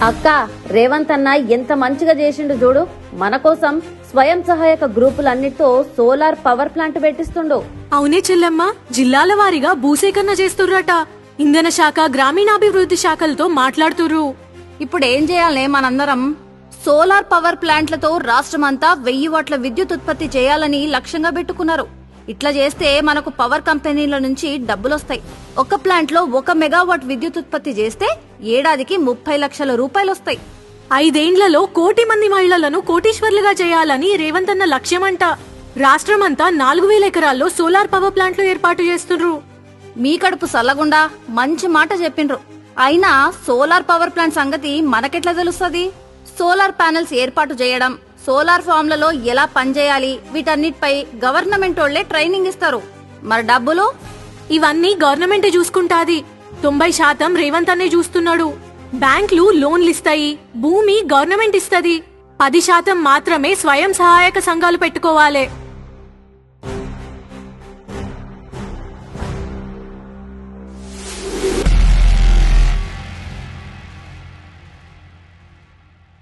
అక్క, రేవంత్ అన్న ఎంత మంచిగా చేసిండు చూడు. మన కోసం స్వయం సహాయక గ్రూపులన్నిటితో సోలార్ పవర్ ప్లాంట్ పెట్టిస్తుండు. అవునే చెల్లమ్మ, జిల్లాల వారీగా భూసేకరణ చేస్తుర్రట. ఇంధన శాఖ, గ్రామీణాభివృద్ధి శాఖలతో మాట్లాడుతుర్రు. ఇప్పుడేం చేయాలనే మనందరం? సోలార్ పవర్ ప్లాంట్లతో రాష్ట్రమంతా 1000 వాట్ల విద్యుత్ ఉత్పత్తి చేయాలని లక్ష్యంగా పెట్టుకున్నారు. ఇట్లా చేస్తే మనకు పవర్ కంపెనీల నుంచి డబ్బులొస్తాయి. ఒక ప్లాంట్ లో 1 మెగావాట్ విద్యుత్ ఉత్పత్తి చేస్తే ఏడాదికి 30 లక్షల రూపాయలొస్తాయి. 5 ఏండ్లలో 1 కోటి మంది మహిళలను కోటీశ్వర్లుగా చేయాలని రేవంత్ అన్న లక్ష్యమంట. రాష్ట్రమంతా 4000 ఎకరాల్లో సోలార్ పవర్ ప్లాంట్లు ఏర్పాటు చేస్తున్నారు. మీ కడుపు సల్లగుండా మంచి మాట చెప్పిండ్రు. అయినా సోలార్ పవర్ ప్లాంట్ సంగతి మనకెట్లా తెలుస్తుంది? సోలార్ ప్యానెల్స్ ఏర్పాటు చేయడం, సోలార్ ఫామ్లలో ఎలా పనిచేయాలి, వీటన్నిటిపై గవర్నమెంట్ వాళ్లే ట్రైనింగ్ ఇస్తారు. మరి డబ్బులు? ఇవన్నీ గవర్నమెంటే చూసుకుంటాది. 90% రేవంత్ అన్నే చూస్తున్నాడు. బ్యాంకులు లోన్లిస్తాయి, భూమి గవర్నమెంట్ ఇస్తది. 10% మాత్రమే స్వయం సహాయక సంఘాలు పెట్టుకోవాలి.